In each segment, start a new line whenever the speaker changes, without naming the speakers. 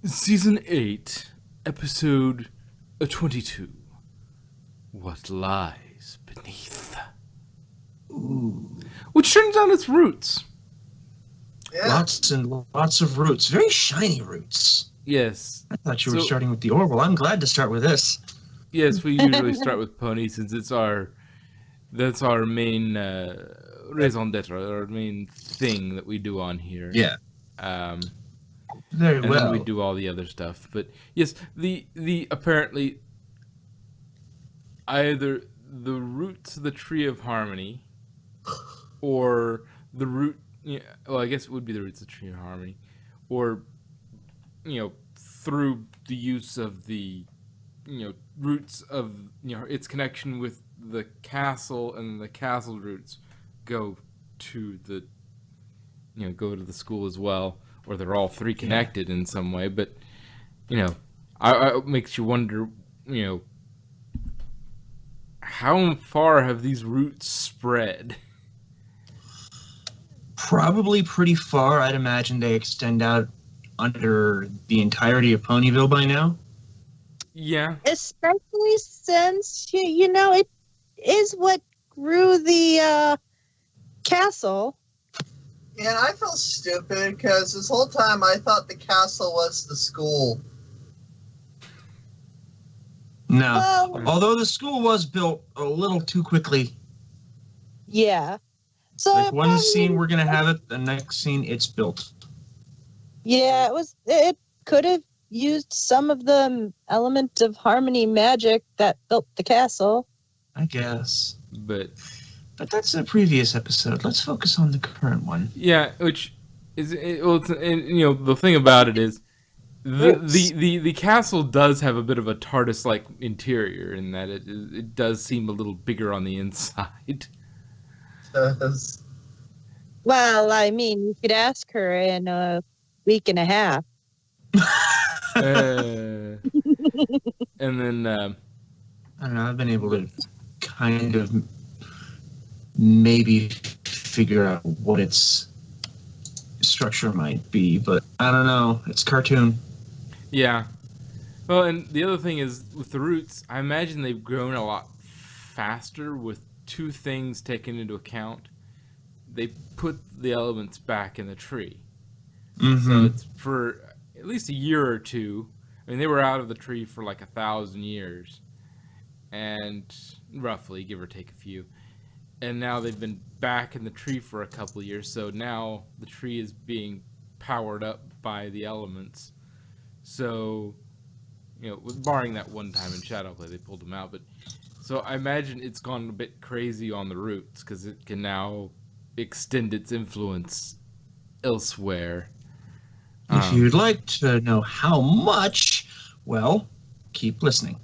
Season 8, Episode 22. What lies beneath?
Ooh,
Which turns on its roots.
Yeah.
lots and lots of roots. Very shiny roots.
Yes.
I thought you were
So-
starting with the ore. Well, I'm glad to start with this.
Yes, we usually start with Ponies since that's our main raison d'etre, our main thing that we do on here.
Yeah,
Um,
very
and
well.
then we do all the other stuff. But yes, the apparently either the roots of the tree of harmony or the root, yeah, well, I guess it would be the roots of the tree of harmony, or through the use of the roots of its connection with the castle, and the castle roots go to the go to the school as well, or they're all three connected in some way. But it makes you wonder, how far have these roots spread?
Probably pretty far. I'd imagine they extend out under the entirety of Ponyville by now.
Yeah.
Especially since, it is what grew the castle.
And I felt stupid because this whole time I thought the castle was the school.
No.
Well,
Although the school was built a little too quickly.
yeah. So
Like
it
one
probably-
scene we're gonna have it, the next scene it's built.
Yeah, it could have used some of the element of harmony magic that built the castle.
I guess.
But
But that's a previous episode. Let's focus on the current one.
yeah, which is the thing about it is the castle does have a bit of a TARDIS-like interior in that it does seem a little bigger on the inside.
Well, I mean, you could ask her in a week and a half.
And then
I don't know, I've been able to kind of maybe figure out what its structure might be, but I don't know. It's cartoon.
yeah. Well, and the other thing is with the roots, I imagine they've grown a lot faster with two things taken into account. They put the elements back in the tree.
Mm-hmm.
So it's for at least a year or two. I mean, they were out of the tree for like 1,000 years, and roughly, give or take a few. And now they've been back in the tree for a couple of years. So now the tree is being powered up by the elements. So, barring that one time in Shadowplay, they pulled them out. But so I imagine it's gone a bit crazy on the roots because it can now extend its influence elsewhere.
If you'd like to know how much, well, keep listening.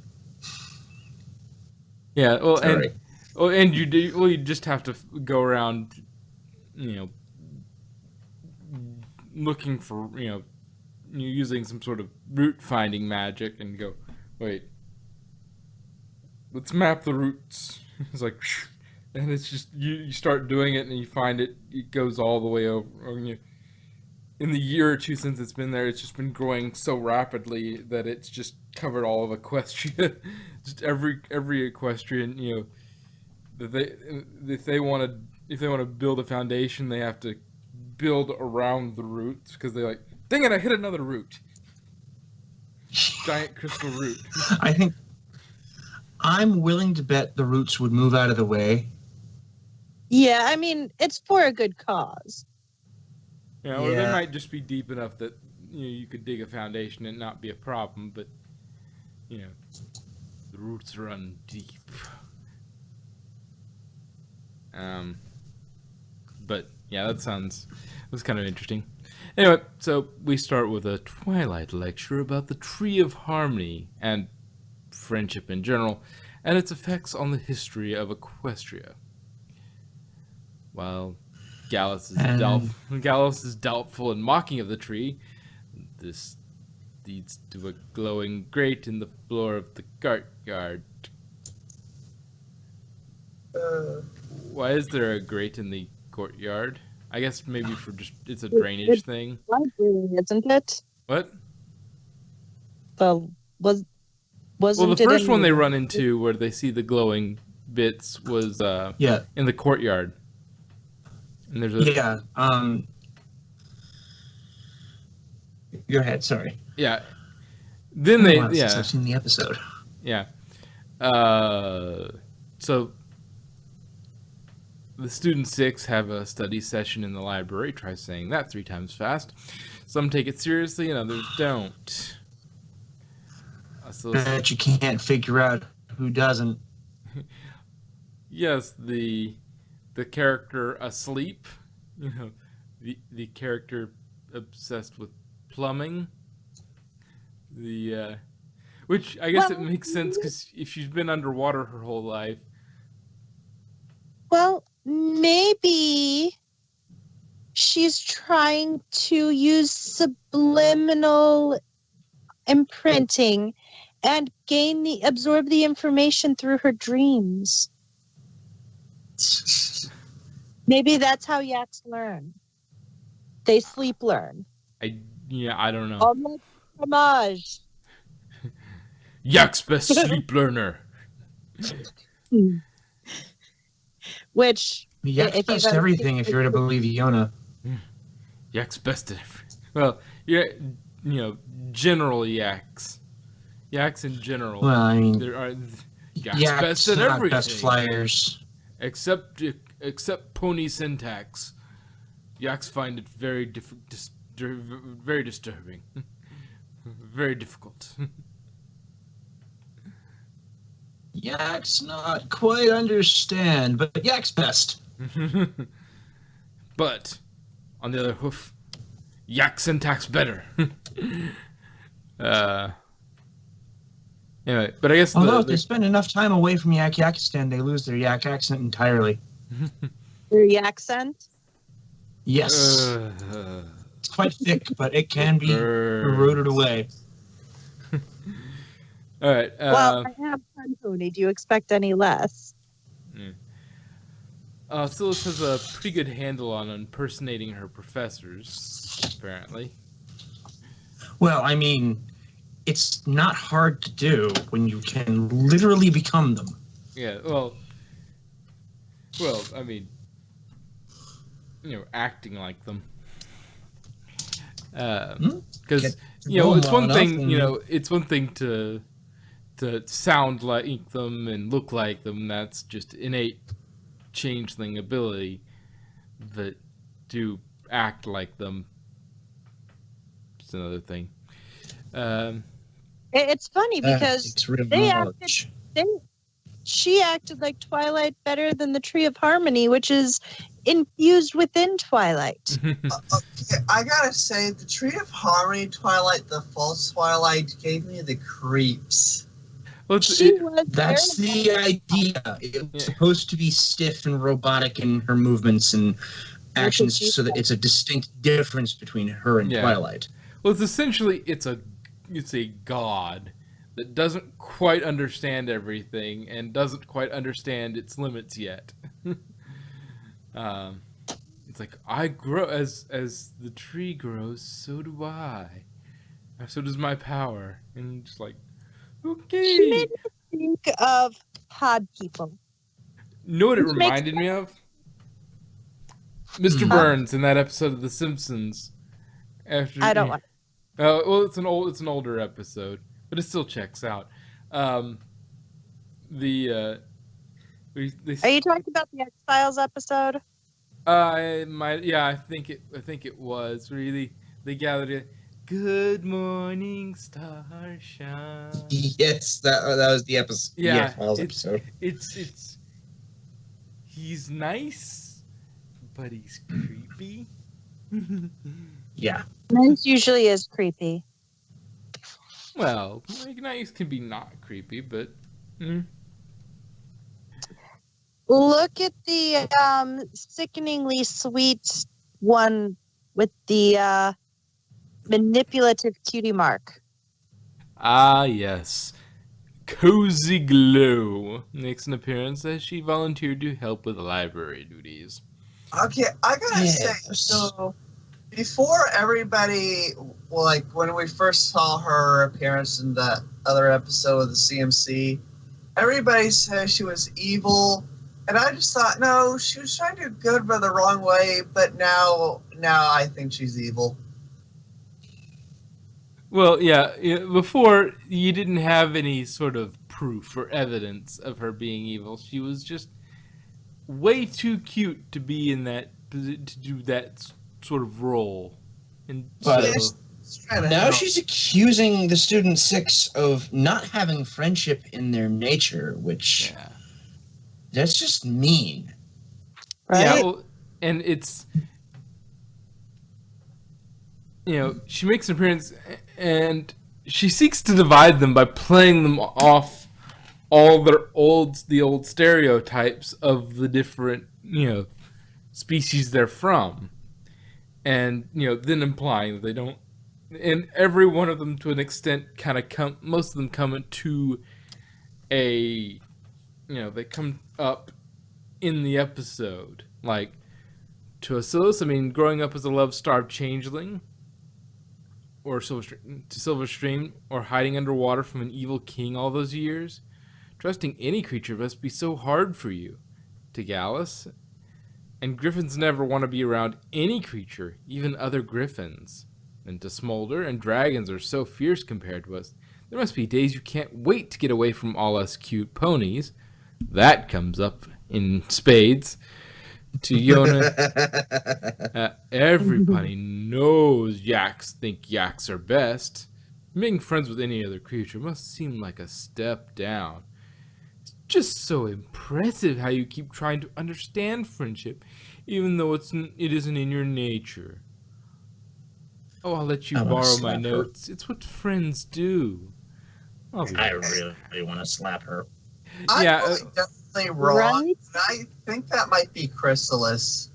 Yeah, well,
Sorry.
and you just have to go around, looking for, using some sort of root finding magic and go, wait, let's map the roots. It's like, and it's just you start doing it and you find it goes all the way over. In the year or two since it's been there, it's just been growing so rapidly that it's just covered all of Equestria. Just every equestrian, that if they want to build a foundation, they have to build around the roots because they're like, dang it, I hit another root. Giant crystal root.
I think I'm willing to bet the roots would move out of the way.
Yeah, I mean, it's for a good cause.
Or they
Yeah.
might just be deep enough that you could dig a foundation and not be a problem, but the roots run deep. But yeah, that's kind of interesting. Anyway, so we start with a Twilight lecture about the Tree of Harmony and friendship in general, and its effects on the history of Equestria. While Gallus is doubtful and mocking of the tree, this leads to a glowing grate in the floor of the courtyard. Why is there a grate in the courtyard? I guess maybe for just it's a drainage thing.
Library, isn't it?
What?
the was
Well,
wasn't
the
it
first
in
one they run into where they see the glowing bits was
Yeah,
in the courtyard. And there's a
yeah. Go ahead. Sorry.
yeah.
It's
Then
been a
they
while since I've seen the episode.
yeah. So the student 6 have a study session in the library. Try saying that 3 times fast. Some take it seriously and others don't. So
Bet you can't figure out who doesn't.
yes, the character asleep, you know, the character obsessed with plumbing, the which I guess it makes sense because if she's been underwater her whole life.
Well, maybe she's trying to use subliminal imprinting and absorb the information through her dreams. Maybe that's how yaks learn. They sleep learn.
I don't know.
Almost fromage.
Yak's best sleep learner.
Which,
Yak's
if
best
you've
everything if you're to believe Yona.
Yak's best at everything. Well, yeah, general yaks. Yaks in general.
Well, I mean,
There are yaks
Yak's
best at
not
everything.
best flyers.
Except pony syntax. Yaks find it very very disturbing. Very difficult.
Yak's not quite understand, but Yak's best.
But on the other hoof, yak syntax better. Anyway, but I guess
Although if they spend enough time away from Yakistan, they lose their Yak accent entirely.
their accent.
Yes. It's quite thick, but it can be eroded away.
All right.
Well, I have fun, Tony. Do you expect any less?
Silas has a pretty good handle on impersonating her professors, apparently.
Well, I mean, it's not hard to do when you can literally become them.
Yeah, well, I mean, acting like them. Because it's one thing, it's one thing to sound like them and look like them. That's just innate changeling ability. But to act like them, it's another thing.
It's funny because
It's real
they
knowledge.
she acted like Twilight better than the Tree of Harmony, which is infused within Twilight.
Okay, I gotta say, the Tree of Harmony Twilight, the false Twilight, gave me the creeps.
Well,
That's the idea. It was supposed to be stiff and robotic in her movements and actions, so that it's a distinct difference between her and Twilight.
Well, it's essentially it's a god that doesn't quite understand everything and doesn't quite understand its limits yet. It's like I grow as the tree grows, so do I. So does my power, and just like okay.
She made me think of pod people.
You know what it reminded me of? Mr. Burns in that episode of The Simpsons. After
I don't want.
well, it's an older episode, but it still checks out.
Are you talking about the X-Files episode?
I think it was really they gathered it. Good morning, starshine.
Yes, that was the episode.
Yeah,
episode.
It's he's nice, but he's creepy.
Yeah.
Nice usually is creepy.
Well, like nice can be not creepy, but.
Look at the sickeningly sweet one with the manipulative cutie mark.
Ah, yes. Cozy Glow makes an appearance as she volunteered to help with library duties.
Okay, I gotta say,
Yes.
so before everybody, like when we first saw her appearance in that other episode of the CMC, everybody said she was evil, and I just thought, no, she was trying to do good but the wrong way. But now I think she's evil.
Well, yeah, before you didn't have any sort of proof or evidence of her being evil. She was just way too cute to be in that to do that sort of role. And
But
Now
she's accusing the Student Six of not having friendship in their nature, which that's just mean.
Right?
Yeah, well, and it's she makes an appearance and she seeks to divide them by playing them off all the old stereotypes of the different species they're from, and then implying that they don't. And every one of them, to an extent, kind of most of them come to a, they come up in the episode. Like, to Asilis, I mean, growing up as a love-starved changeling, or Silverstream, or hiding underwater from an evil king all those years, trusting any creature must be so hard for you. To Gallus, and griffins never want to be around any creature, even other griffins. And to Smolder, and dragons are so fierce compared to us. There must be days you can't wait to get away from all us cute ponies. That comes up in spades. To Yona, everybody knows yaks think yaks are best. Making friends with any other creature must seem like a step down. It's just so impressive how you keep trying to understand friendship, even though it isn't in your nature. Oh, I'll let you borrow my notes. It's what friends do.
I really want to slap her.
I'm definitely wrong. Right? I think that might be Chrysalis.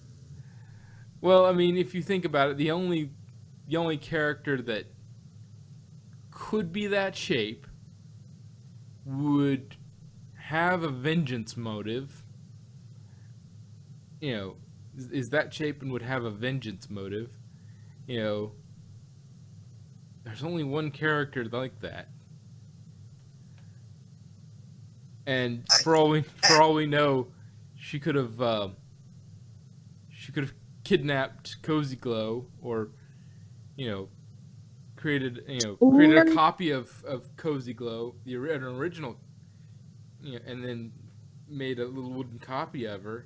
Well, I mean, if you think about it, the only character that could be that shape would have a vengeance motive. Is that shape and would have a vengeance motive. There's only one character like that. And for all we know, she could have kidnapped Cozy Glow, or created a copy of Cozy Glow, the original, and then made a little wooden copy of her,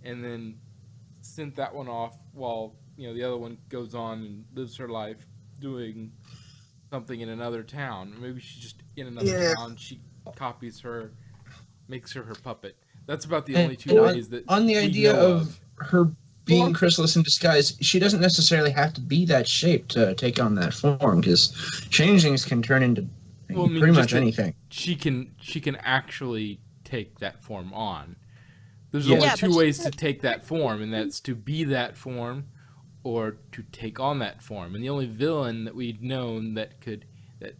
and then sent that one off while the other one goes on and lives her life doing something in another town. Maybe she's just in another town. She copies her, makes her puppet. That's about the only two ways that
on the idea of her being Chrysalis in disguise, she doesn't necessarily have to be that shape to take on that form, because changelings can turn into pretty much anything.
She can actually take that form on. There's only two ways to take that form, and that's to be that form or to take on that form. And the only villain that we've known that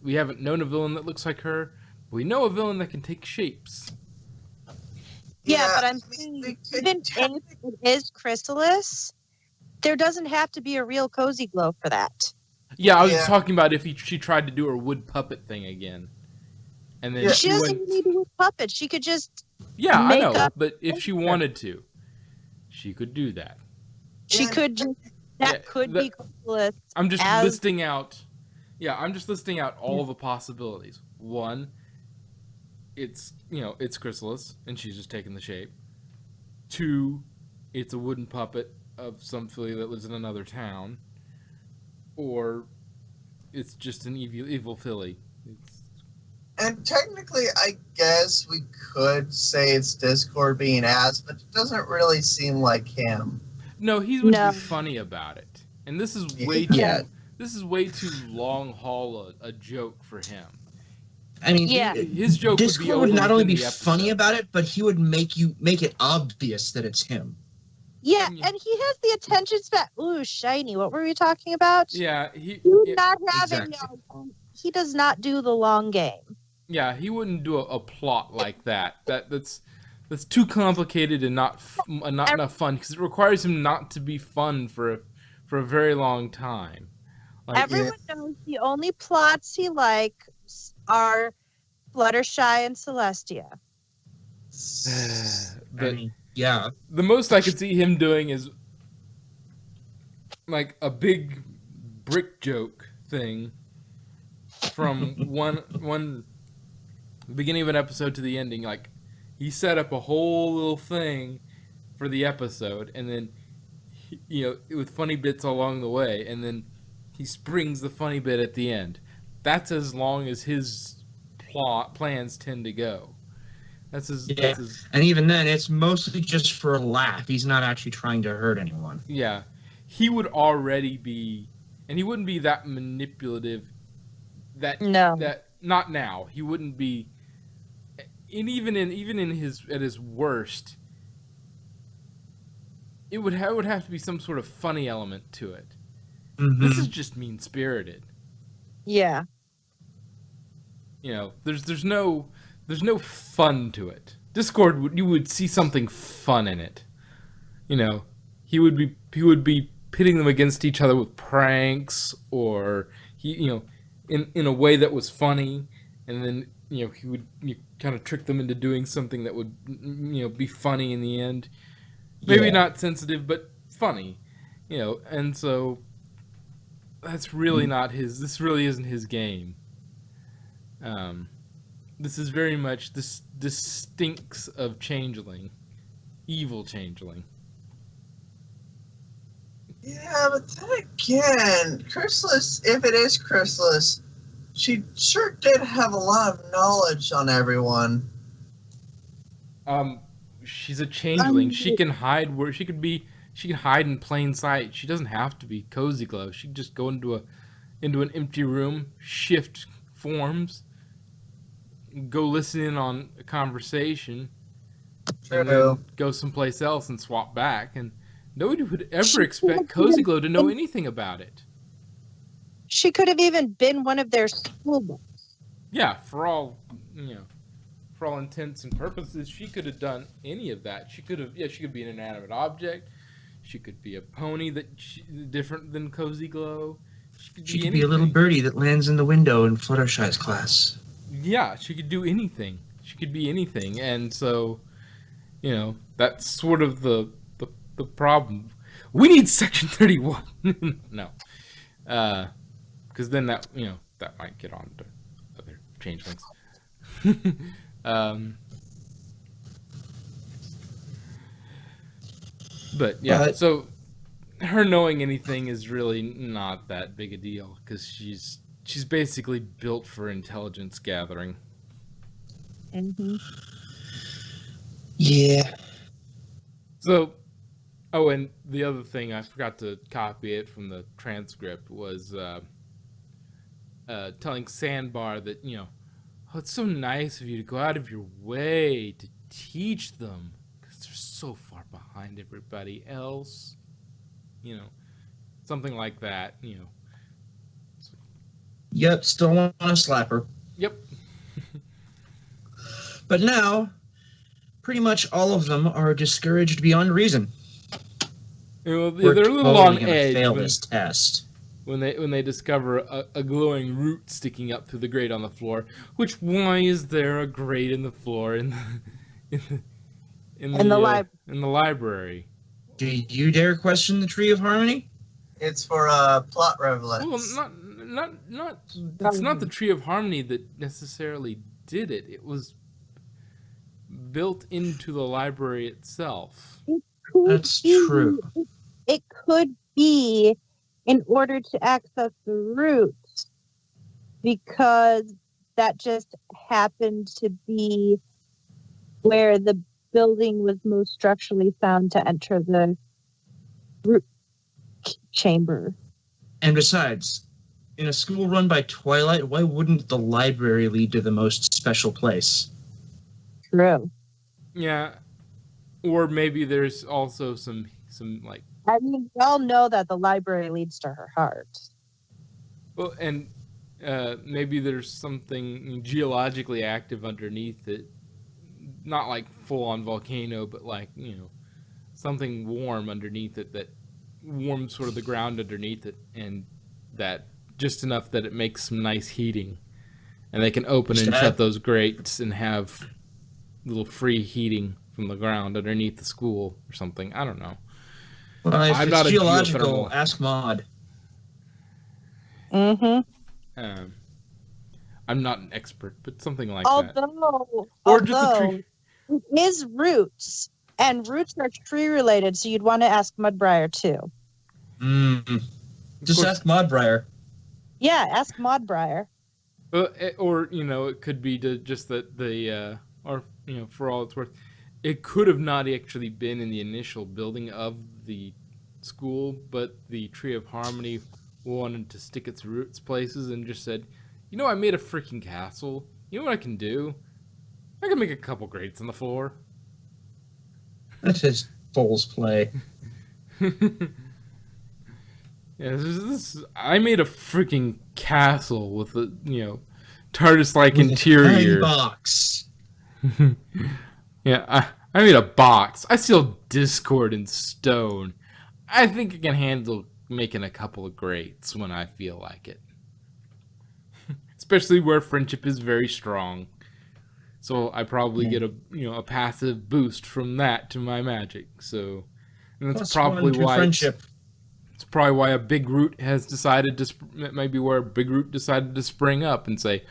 we haven't known a villain that looks like her, but we know a villain that can take shapes.
Yeah, but I'm saying, even if it is Chrysalis, there doesn't have to be a real Cozy Glow for that.
Yeah, I was just talking about if she tried to do her wood puppet thing again. And then
she doesn't need a wood puppet. She could just
I know, but if she wanted to, she could do that.
She could just could be Chrysalis.
I'm just listing out all the possibilities. One, it's Chrysalis and she's just taking the shape. Two, it's a wooden puppet of some filly that lives in another town. Or it's just an evil filly.
And technically, I guess we could say it's Discord being asked, but it doesn't really seem like him.
No, he would be funny about it. And this is way too long haul a joke for him.
I mean,
his joke
Discord would not only be funny about it, but he would make it obvious that it's him.
Yeah, and he has the attention span. Ooh, shiny. What were we talking about?
Yeah,
he does not do the long game.
Yeah, he wouldn't do a plot like that. That's too complicated and not enough fun, because it requires him not to be fun for for a very long time. Like,
Everyone knows the only plots he likes are Fluttershy and Celestia.
but
yeah.
the most I could see him doing is like a big brick joke thing from one beginning of an episode to the ending. Like, he set up a whole little thing for the episode, and then with funny bits along the way, and then he springs the funny bit at the end. That's as long as his plans tend to go. That's his.
And even then, it's mostly just for a laugh. He's not actually trying to hurt anyone.
Yeah, he would already be, and he wouldn't be that manipulative. That not now. He wouldn't be, and even in his worst, it would have to be some sort of funny element to it. Mm-hmm. This is just mean spirited.
Yeah.
There's no fun to it. Discord, you would see something fun in it. He would be pitting them against each other with pranks, or in a way that was funny, and then he would kind of trick them into doing something that would be funny in the end. Maybe not sensitive, but funny. And so that's really not his. This really isn't his game. This is very much this stinks of Changeling, evil Changeling.
Yeah, but then again, Chrysalis, if it is Chrysalis, she sure did have a lot of knowledge on everyone.
She's a Changeling. She can hide where she can hide in plain sight. She doesn't have to be Cozy Glow. She can just go into an empty room, shift forms, go listen in on a conversation, and then go someplace else and swap back. And nobody would ever expect Cozy Glow to know anything about it.
She could have even been one of their schoolmates.
Yeah, for all intents and purposes, she could have done any of that. She could be an inanimate object. She could be a pony different than Cozy Glow. She could be
a little birdie that lands in the window in Fluttershy's class.
Yeah, she could do anything. She could be anything, and so, that's sort of the problem. We need Section 31. No, because then that might get on to other changelings. But yeah, so her knowing anything is really not that big a deal, because she's basically built for intelligence gathering.
Mm-hmm.
Yeah.
So, and the other thing, I forgot to copy it from the transcript, was telling Sandbar that, it's so nice of you to go out of your way to teach them, because they're so far behind everybody else. Something like that,
Yep, still want to slap her.
Yep.
But now, pretty much all of them are discouraged beyond reason.
They're a little on edge.
Fail this test.
When they discover a glowing root sticking up through the grate on the floor. Which, why is there a grate in the floor in the library?
Do you dare question the Tree of Harmony?
It's for plot relevance.
Well, it's not the Tree of Harmony that necessarily did it. It was built into the library itself.
That's true.
It could be in order to access the roots, because that just happened to be where the building was most structurally sound to enter the root chamber.
And besides, in a school run by Twilight, why wouldn't the library lead to the most special place?
True.
Yeah. Or maybe there's also some like...
I mean, we all know that the library leads to her heart.
Well, and maybe there's something geologically active underneath it. Not like full-on volcano, but like, something warm underneath it that warm sort of the ground underneath it, and that just enough that it makes some nice heating, and they can open and shut those grates and have little free heating from the ground underneath the school or something. I don't know.
Well, if
I'm
it's
not a
geological,
geothermal.
ask Maud.
I'm not an expert, but something like that.
Or
just a tree.
It is roots, and roots are tree related, so you'd want to ask Mudbriar too.
Just ask Maudbriar.
Yeah, ask Maudbriar.
Or it could be just that or for all it's worth, it could have not actually been in the initial building of the school, but the Tree of Harmony wanted to stick its roots places and just said, I made a freaking castle. You know what I can do? I can make a couple grates on the floor.
That's his fool's play.
Yeah, I made a freaking castle with a TARDIS-like interior.
A box.
Yeah, I made a box. I seal Discord in stone. I think I can handle making a couple of grates when I feel like it. Especially where friendship is very strong. So I probably get a passive boost from that to my magic. So, and that's probably why friendship. It's probably why a big root has decided to. Maybe where a big root decided to spring up and say,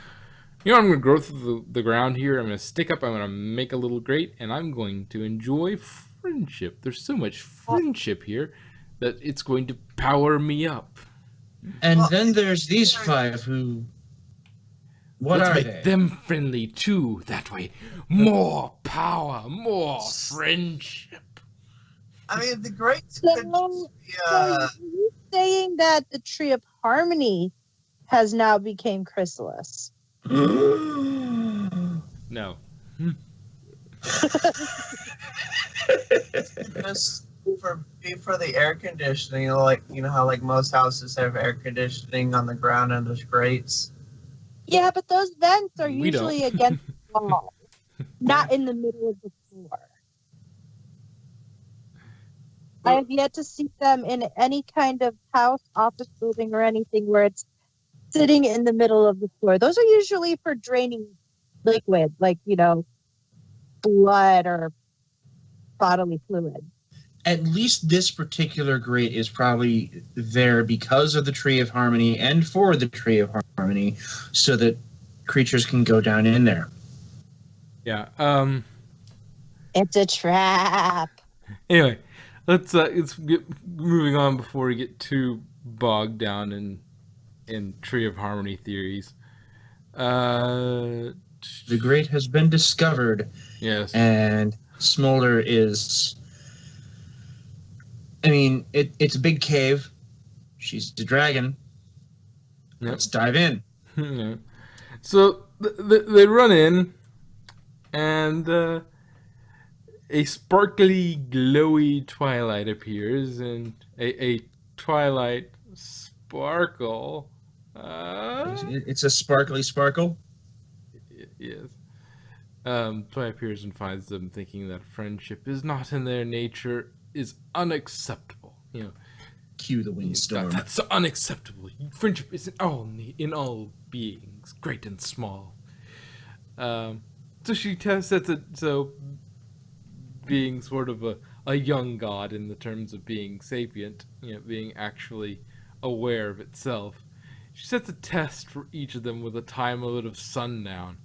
I'm going to grow through the ground here. I'm going to stick up. I'm going to make a little grate, and I'm going to enjoy friendship. There's so much friendship here that it's going to power me up.
And then there's these 5 who.
Let's make them friendly too. That way, more power, more friendship.
I mean, the greats could just be.
So are you saying that the Tree of Harmony has now became chrysalis?
No.
Just for the air conditioning, how like most houses have air conditioning on the ground and there's grates.
Yeah, but those vents are usually against the wall, not in the middle of the floor. I have yet to see them in any kind of house, office building, or anything where it's sitting in the middle of the floor. Those are usually for draining liquid, like, blood or bodily fluid.
At least this particular grate is probably there because of the Tree of Harmony and for the Tree of Harmony, so that creatures can go down in there.
Yeah.
It's a trap.
Anyway, let's get moving on before we get too bogged down in Tree of Harmony theories.
The grate has been discovered.
Yes.
And Smolder is. I mean, it's a big cave. She's the dragon. Yep. Let's dive in.
Yeah. So they run in, and a sparkly, glowy twilight appears, and a twilight sparkle.
It's a sparkly sparkle?
Yes. Twilight appears and finds them thinking that friendship is not in their nature, is unacceptable.
Cue the windstorm.
That's unacceptable. Friendship is in all beings, great and small. So she sets it so being sort of a young god in the terms of being sapient, being actually aware of itself. She sets a test for each of them with a time limit of sundown.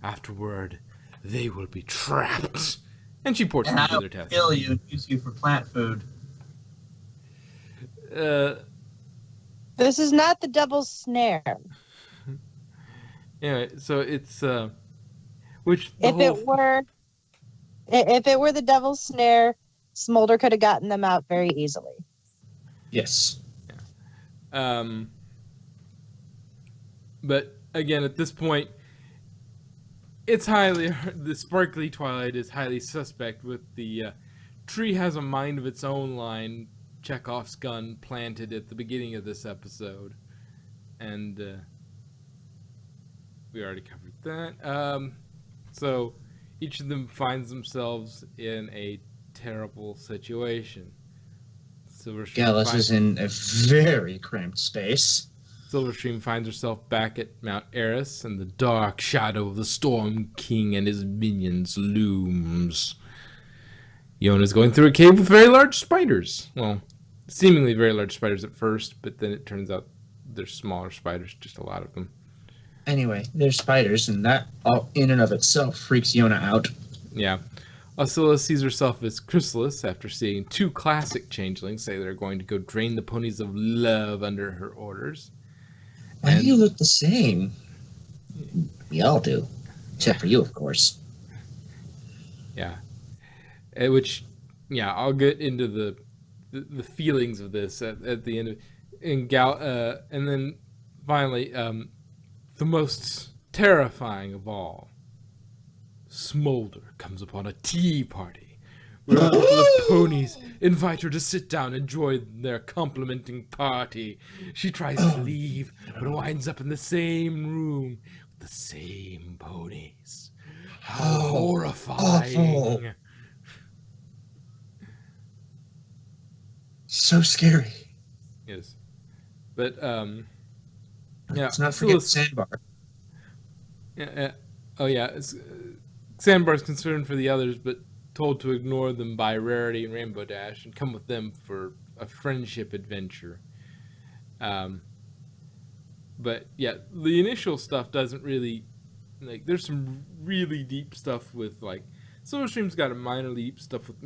Afterward, they will be trapped. And she ports them to their test.
Kill you and use you for plant food.
This is not the devil's snare.
Anyway, so it's
if it were the devil's snare, Smolder could have gotten them out very easily.
Yes.
Yeah. But again, at this point, the sparkly twilight is highly suspect. With the tree has a mind of its own line, Chekhov's gun planted at the beginning of this episode, and we already covered that. So each of them finds themselves in a terrible situation. Silverstream
Gallus is in a very cramped space.
Silverstream finds herself back at Mount Eris, and the dark shadow of the Storm King and his minions looms. Yona's going through a cave with very large spiders. Well, seemingly very large spiders at first, but then it turns out they're smaller spiders, just a lot of them.
Anyway, there's spiders, and that all in and of itself freaks Yona out.
Yeah. Oscilla sees herself as Chrysalis after seeing two classic changelings say they're going to go drain the ponies of love under her orders.
Why do you look the same? We all do. Except for you, of course.
Yeah. Which, yeah, I'll get into the feelings of this at the end of and then finally, the most terrifying of all, Smolder comes upon a tea party where a couple of ponies invite her to sit down and join their complimenting party. She tries to leave, but winds up in the same room with the same ponies. How horrifying!
Awful. So scary.
Yes, but yeah.
Let's not forget Sandbar.
Yeah. Oh yeah. Sandbar's concerned for the others, but told to ignore them by Rarity and Rainbow Dash and come with them for a friendship adventure. But yeah, the initial stuff doesn't really there's some really deep stuff with Silverstream's got a minor deep stuff with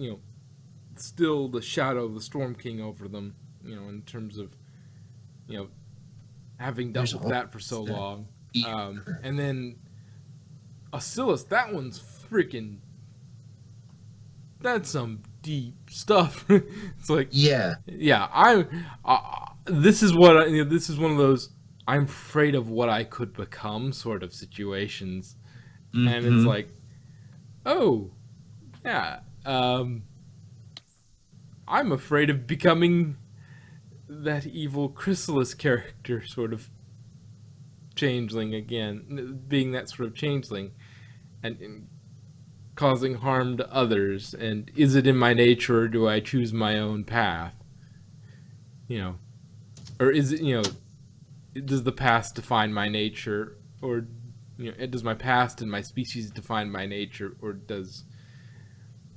still the shadow of the Storm King over them, in terms of having dealt with that for so long. And then Oscillus, that one's freaking, that's some deep stuff. It's this is what this is one of those I'm afraid of what I could become sort of situations. Mm-hmm. And it's like, oh yeah, I'm afraid of becoming that evil Chrysalis character sort of changeling again, being that sort of changeling and causing harm to others. And is it in my nature, or do I choose my own path? Or is it, does the past define my nature, or does my past and my species define my nature, or does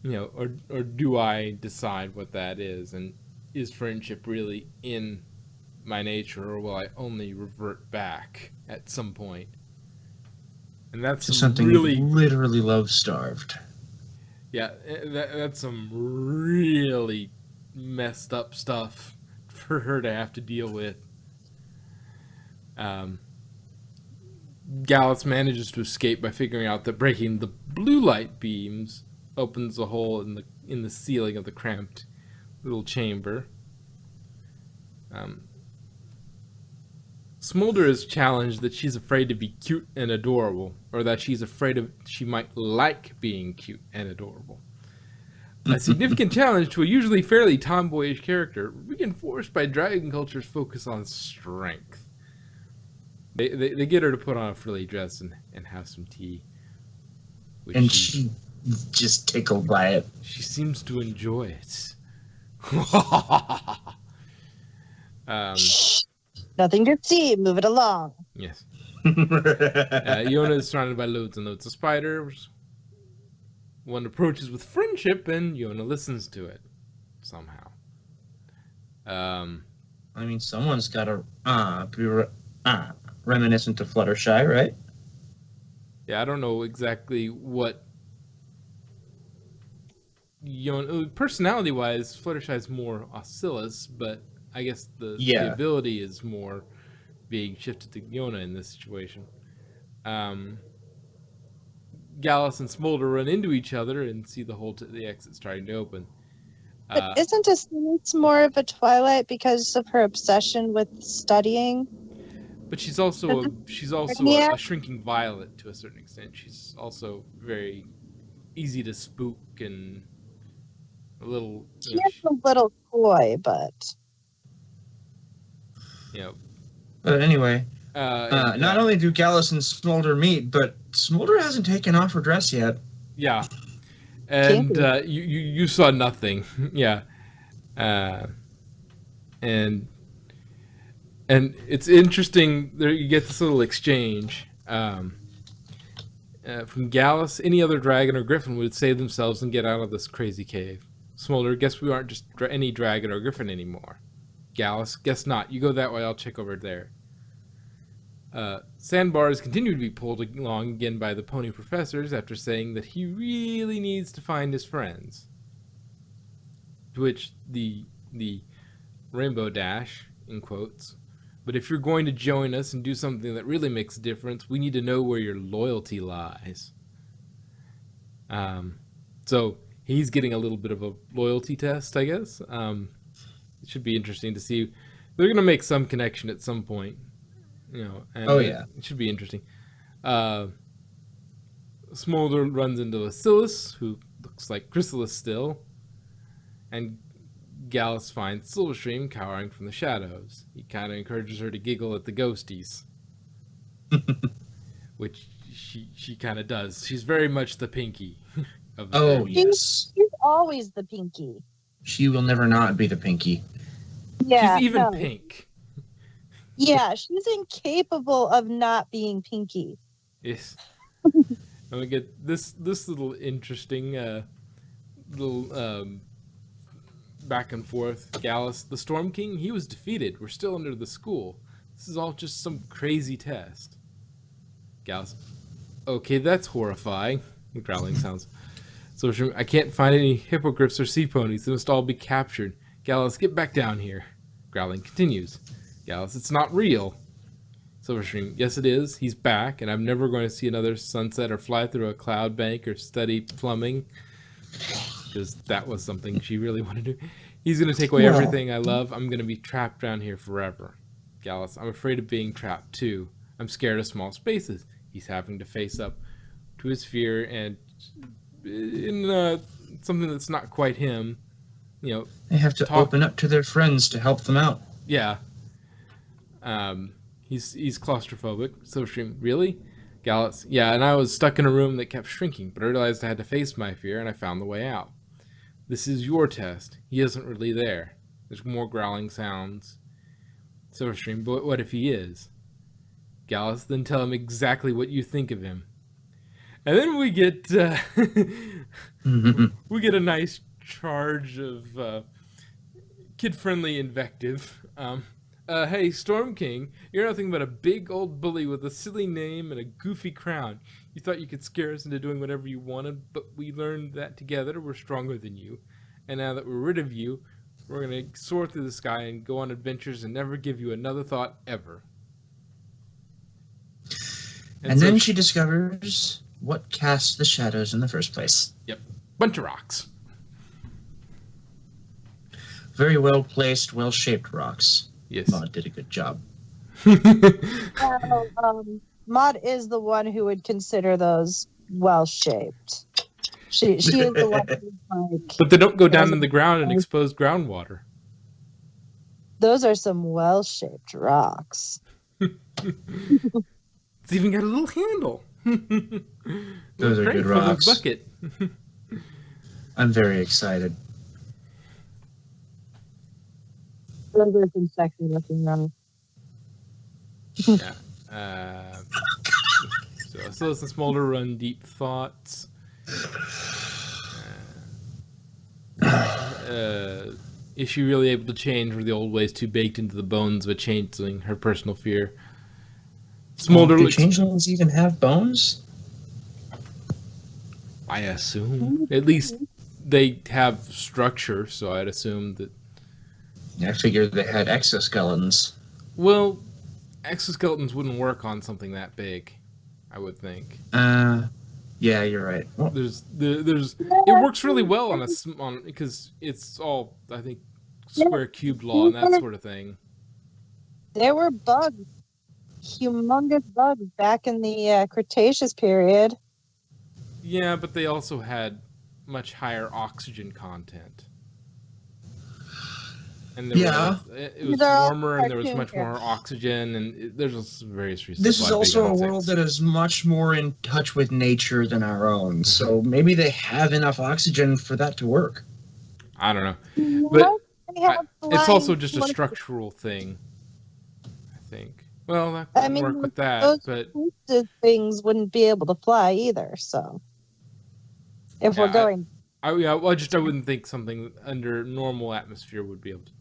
or do I decide what that is? And is friendship really in my nature, or will I only revert back at some point? And that's
something
really
literally love-starved.
Yeah, that's some really messed up stuff for her to have to deal with. Gallus manages to escape by figuring out that breaking the blue light beams opens a hole in the ceiling of the cramped little chamber. Smolder is challenged that she's afraid to be cute and adorable, or that she's afraid she might like being cute and adorable. A significant challenge to a usually fairly tomboyish character, reinforced by Dragon Culture's focus on strength. They get her to put on a frilly dress and have some tea.
And she just tickled by it.
She seems to enjoy it.
Nothing to see. Move it along.
Yes. Yona is surrounded by loads and loads of spiders. One approaches with friendship, and Yona listens to it somehow.
I mean, someone's got to be reminiscent of Fluttershy, right?
Yeah, I don't know exactly what Yona, personality-wise, Fluttershy's more Oscillus, but I guess the ability is more being shifted to Yona in this situation. Gallus and Smolder run into each other and see the exit starting to open.
But isn't Oscillus more of a Twilight because of her obsession with studying?
But she's also a shrinking violet to a certain extent. She's also very easy to spook and a little.
She is a little coy, but.
But anyway, not only do Gallus and Smolder meet, but Smolder hasn't taken off her dress yet.
Yeah, and you saw nothing. Yeah, and it's interesting. There you get this little exchange from Gallus. Any other dragon or griffin would save themselves and get out of this crazy cave. Smolder, guess we aren't just any dragon or griffin anymore. Gallus, guess not. You go that way. I'll check over there. Sandbars continue to be pulled along again by the pony professors after saying that he really needs to find his friends. To which the Rainbow Dash, in quotes, but if you're going to join us and do something that really makes a difference, we need to know where your loyalty lies. So he's getting a little bit of a loyalty test, I guess. It should be interesting to see. They're going to make some connection at some point. And it should be interesting. Smolder runs into Bacillus, who looks like Chrysalis still, and Gallus finds Silverstream cowering from the shadows. He kind of encourages her to giggle at the ghosties, which she kind of does. She's very much the Pinky of the group.
Yes.
She's always the Pinky.
She will never not be the Pinky.
Yeah,
she's even pink.
Yeah, she's incapable of not being Pinky.
Yes. And we get this little interesting little back and forth. Gallus, the Storm King, he was defeated. We're still under the school. This is all just some crazy test. Gallus, okay, that's horrifying. The growling sounds. So I can't find any hippogriffs or sea ponies. They must all be captured. Gallus, get back down here. Growling continues. Gallus, it's not real. Silverstream, yes it is. He's back, and I'm never going to see another sunset or fly through a cloud bank or study plumbing. Because that was something she really wanted to do. He's going to take away everything I love. I'm going to be trapped down here forever. Gallus, I'm afraid of being trapped too. I'm scared of small spaces. He's having to face up to his fear, and in something that's not quite him,
they have to open up to their friends to help them out.
Yeah. He's claustrophobic. Silverstream, really? Gallus, yeah, and I was stuck in a room that kept shrinking, but I realized I had to face my fear, and I found the way out. This is your test. He isn't really there. There's more growling sounds. Silverstream, but what if he is? Gallus, then tell him exactly what you think of him. And then we get we get a nice charge of kid-friendly invective. Hey, Storm King, you're nothing but a big old bully with a silly name and a goofy crown. You thought you could scare us into doing whatever you wanted, but we learned that together we're stronger than you. And now that we're rid of you, we're going to soar through the sky and go on adventures and never give you another thought ever.
And then she discovers what cast the shadows in the first place.
Yep. Bunch of rocks.
Very well placed, well shaped rocks.
Yes.
Maud did a good job.
Maud is the one who would consider those well shaped. She is the one who's like.
But they don't go down in the ground and expose groundwater.
Those are some well shaped rocks.
It's even got a little handle.
Those are good rocks.
Bucket.
I'm very excited.
Those are some sexy looking rocks.
Yeah. So listen, Smolder, run deep thoughts. Is she really able to change, or the old ways too baked into the bones of a changeling? Her personal fear. Smolder,
do changelings even have bones?
I assume. At least they have structure, so I'd assume that.
I figured they had exoskeletons.
Well, exoskeletons wouldn't work on something that big, I would think.
Yeah, you're right. Well,
there's it works really well on because it's all, I think, square cube law and that sort of thing.
There were bugs, humongous bugs back in the Cretaceous period.
Yeah, but they also had much higher oxygen content. And it was warmer, and there was much more oxygen, and there's just various reasons.
This is also a world that is much more in touch with nature than our own, so maybe they have enough oxygen for that to work.
I don't know, but It's also just a structural thing, I think. Well, that could work with that,
those
but
things wouldn't be able to fly either. So, if we're going,
I wouldn't think something under normal atmosphere would be able to.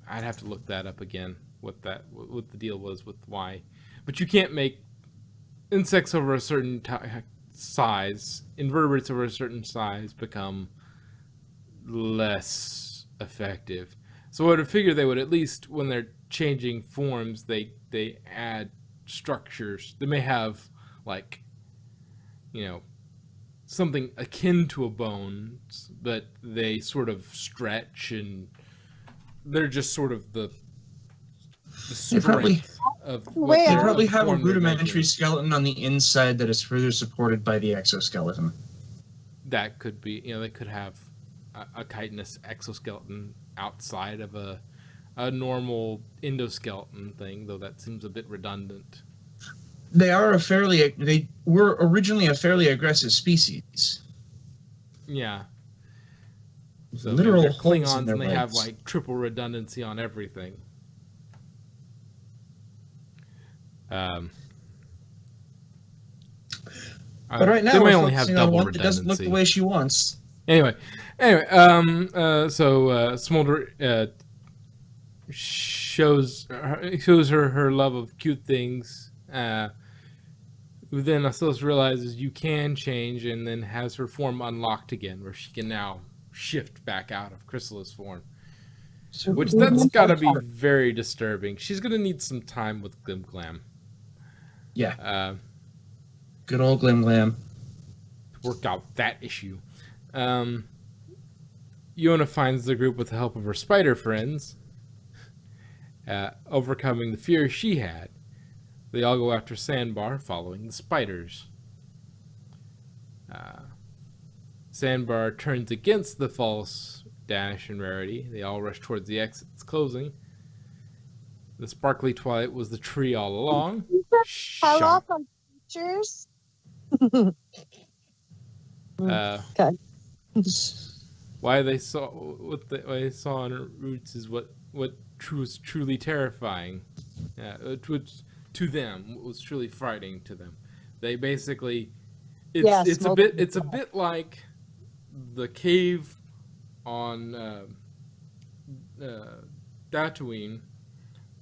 I'd have to look that up again. What the deal was with why, but you can't make insects over a certain size, invertebrates over a certain size become less effective. So I would figure they would, at least when they're changing forms, they add structures. They may have, like, something akin to a bone, but they sort of stretch, and they're just sort of the strength of what
they probably have a rudimentary skeleton on the inside that is further supported by the exoskeleton.
That could be, they could have a chitinous exoskeleton outside of a normal endoskeleton thing, though that seems a bit redundant.
They were originally a fairly aggressive species.
Yeah. So
literal
they're Klingons, and they
legs.
have like triple redundancy on everything.
But right now,
they may
we're
only have
focusing
double
on one that doesn't look
redundancy.
the way she wants.
Anyway, so Smolder shows her love of cute things. Then Oscillus realizes you can change, and then has her form unlocked again, where she can now shift back out of chrysalis form. Which that's got to be very disturbing. She's gonna need some time with Glim Glam.
Yeah. Good old Glim Glam.
Work out that issue. Yona finds the group with the help of her spider friends, overcoming the fear she had. They all go after Sandbar, following the spiders. Sandbar turns against the false Dash and Rarity. They all rush towards the exit. It's closing. The sparkly twilight was the tree all along.
Hello from features. Okay.
Why they saw what they saw on her roots is what was truly terrifying. To them, what was truly frightening to them. They basically, it's a bit like the cave on Tatooine,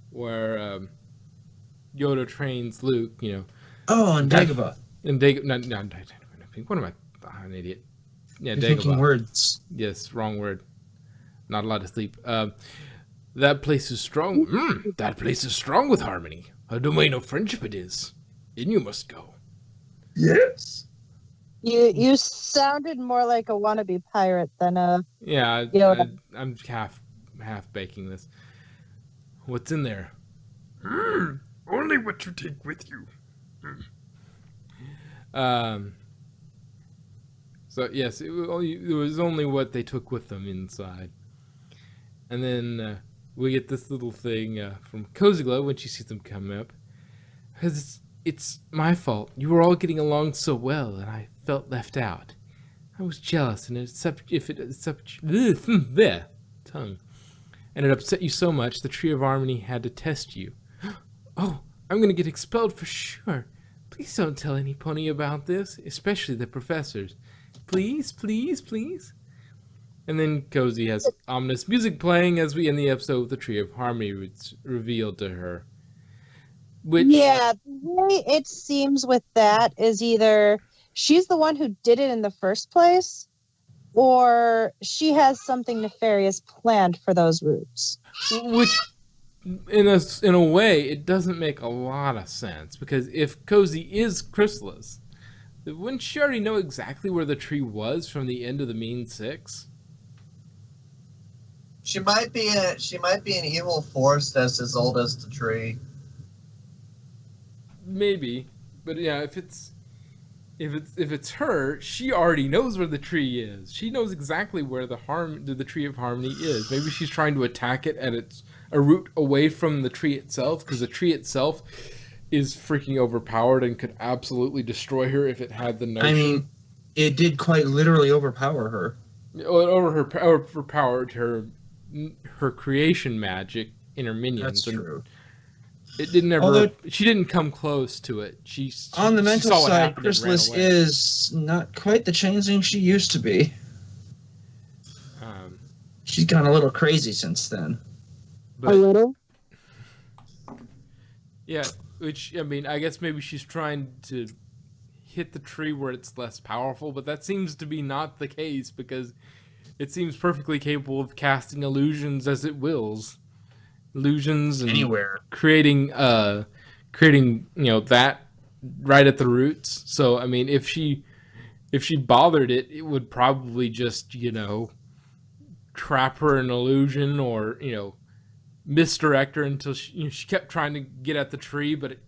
where Yoda trains Luke.
Oh, and Dagobah.
And Dagobah. What am I? I'm an idiot. Yeah,
You're thinking words.
Yes, wrong word. Not allowed to sleep. That place is strong. That place is strong with harmony. A domain of friendship it is. In you must go.
Yes.
You sounded more like a wannabe pirate than a...
Yeah, I'm half baking this. What's in there? Only what you take with you. So yes, it was only what they took with them inside. And then we get this little thing from Cozy Glow when she sees them come up. Because it's my fault. You were all getting along so well, and I felt left out. I was jealous, and it upset you so much, the Tree of Harmony had to test you. Oh, I'm going to get expelled for sure. Please don't tell any pony about this, especially the professors. Please, please, please. And then Cozy has ominous music playing as we end the episode with the Tree of Harmony revealed to her.
Yeah, the way it seems with that is either she's the one who did it in the first place, or she has something nefarious planned for those roots.
Which, in a way, it doesn't make a lot of sense, because if Cozy is Chrysalis, wouldn't she already know exactly where the tree was from the end of the Mean Six?
She might be an evil force that's as old as the tree.
Maybe, but yeah, if it's her, she already knows where the tree is. She knows exactly where the Tree of Harmony is. Maybe she's trying to attack it at a route away from the tree itself, because the tree itself is freaking overpowered and could absolutely destroy her if it had the notion.
I mean, it did quite literally overpower her.
Overpowered her her creation magic in her minions.
That's true.
It didn't ever.
Although,
she didn't come close to it. She
on the
she
mental
saw what
side,
happened and ran
Chrysalis
away.
is not quite the changeling she used to be. She's gone a little crazy since then.
A little.
Yeah, which I mean, I guess maybe she's trying to hit the tree where it's less powerful, but that seems to be not the case because it seems perfectly capable of casting illusions as it wills. Illusions and
Anywhere.
creating that right at the roots. So I mean, if she bothered it, it would probably just trap her in illusion or misdirect her until she kept trying to get at the tree, but it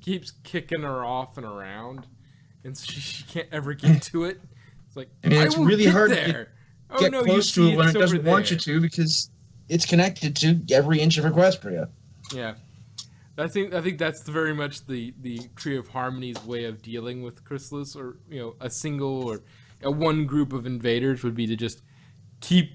keeps kicking her off and around, and so she can't ever get to it. It's like
it's really hard to get close to it when it doesn't want you to because it's connected to every inch of Equestria.
Yeah, I think that's very much the Tree of Harmony's way of dealing with Chrysalis, or a single or a one group of invaders would be to just keep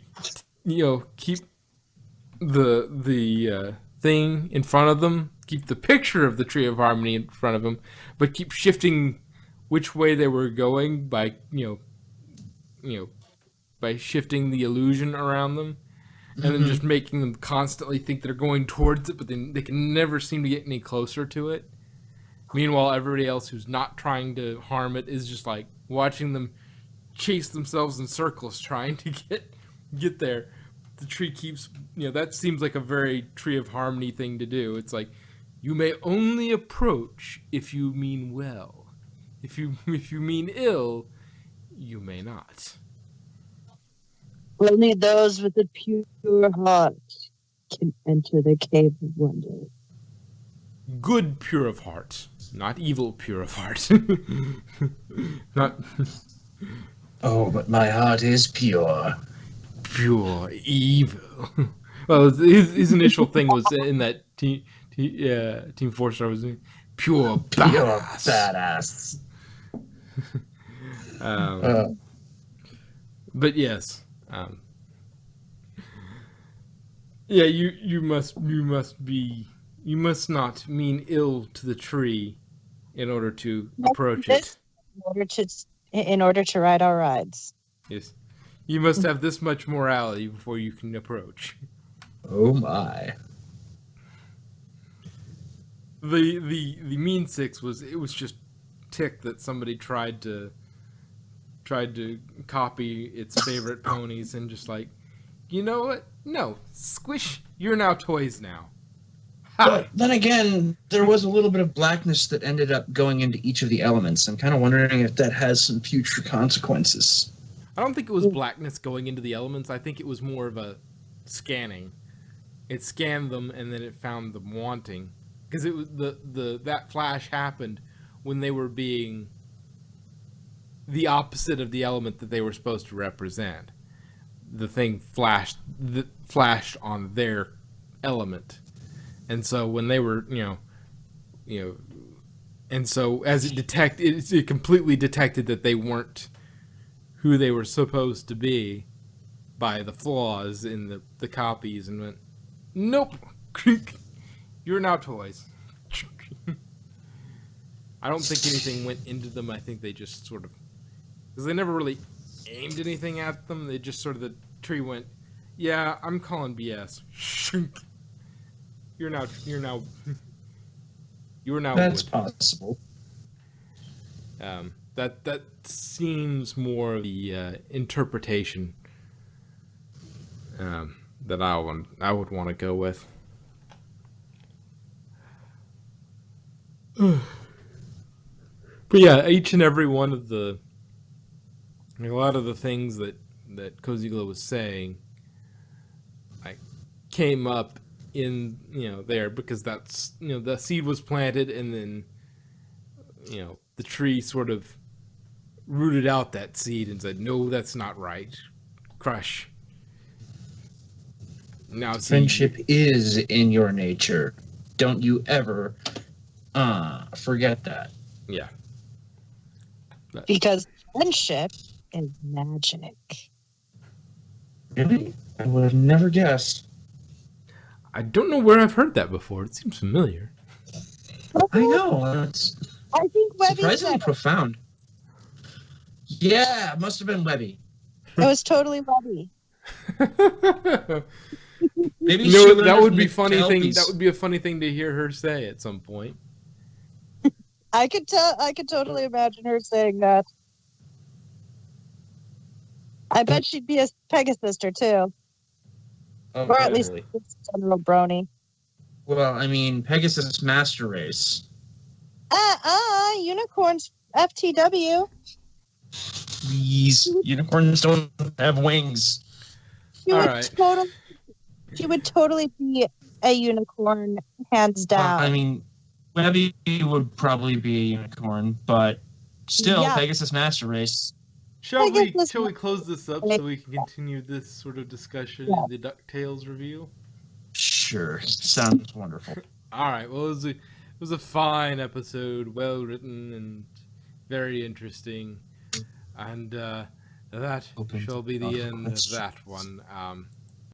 the thing in front of them, keep the picture of the Tree of Harmony in front of them, but keep shifting which way they were going by by shifting the illusion around them, and then just making them constantly think they're going towards it, but then they can never seem to get any closer to it. Meanwhile, everybody else who's not trying to harm it is just like watching them chase themselves in circles trying to get there. The tree keeps, that seems like a very Tree of Harmony thing to do. It's like, you may only approach if you mean well. If you mean ill, you may not.
Only those with a pure heart can enter the cave of wonder.
Good pure of heart, not evil pure of heart. Not.
Oh, but my heart is pure.
Pure evil. Well, his initial thing was in that Team 4-star was pure badass. But yes, yeah, you must not mean ill to the tree in order to approach it.
In order to ride our rides.
Yes. You must have this much morality before you can approach.
Oh my.
The mean six was just ticked that somebody tried to copy its favorite ponies and just like, you know what? No, Squish, you're now toys now. Ha!
But then again, there was a little bit of blackness that ended up going into each of the elements. I'm kind of wondering if that has some future consequences.
I don't think it was blackness going into the elements. I think it was more of a scanning. It scanned them and then it found them wanting, because it was that flash happened when they were being the opposite of the element that they were supposed to represent. The thing flashed on their element, and so when they were and so as it completely detected that they weren't who they were supposed to be by the flaws in the copies, and went, nope, you're now toys. I don't think anything went into them. I think they just sort of, because they never really aimed anything at them. They just sort of, the tree went, yeah, I'm calling BS. You're now
That's
wood.
possible.
That seems more of the interpretation that I would want to go with. But yeah, each and every one of a lot of the things that Cozy Glow was saying, like, came up in there, because that's the seed was planted, and then the tree sort of rooted out that seed and said, no, that's not right. Crush. Now
Friendship is in your nature. Don't you ever forget that.
Yeah.
Because friendship is magic.
Really? I would have never guessed.
I don't know where I've heard that before. It seems familiar.
I know. It's
I think Webby
surprisingly
said
profound. Yeah, it must have been Webby.
it was totally Webby.
Maybe
You
she
know,
learned
that
it
would
from
be
the
funny thing.
Kelpies.
That would be a funny thing to hear her say at some point.
I could totally imagine her saying that. I bet she'd be a Pegasister too,
Oh,
or at least
totally.
General Brony.
Well, I mean, Pegasus Master Race.
Unicorns FTW.
These unicorns don't have wings.
She
All
would
right.
she would totally be a unicorn, hands down.
I mean, Webby would probably be a unicorn, but still,
Yeah.
Pegasus Master Race.
Shall we
Pegasus-
close this up so we can continue this sort of discussion in the DuckTales review?
Sure, sounds wonderful.
All right. Well, it was a fine episode, well written and very interesting, and that
Open
shall be
to
the end of
questions.
that one.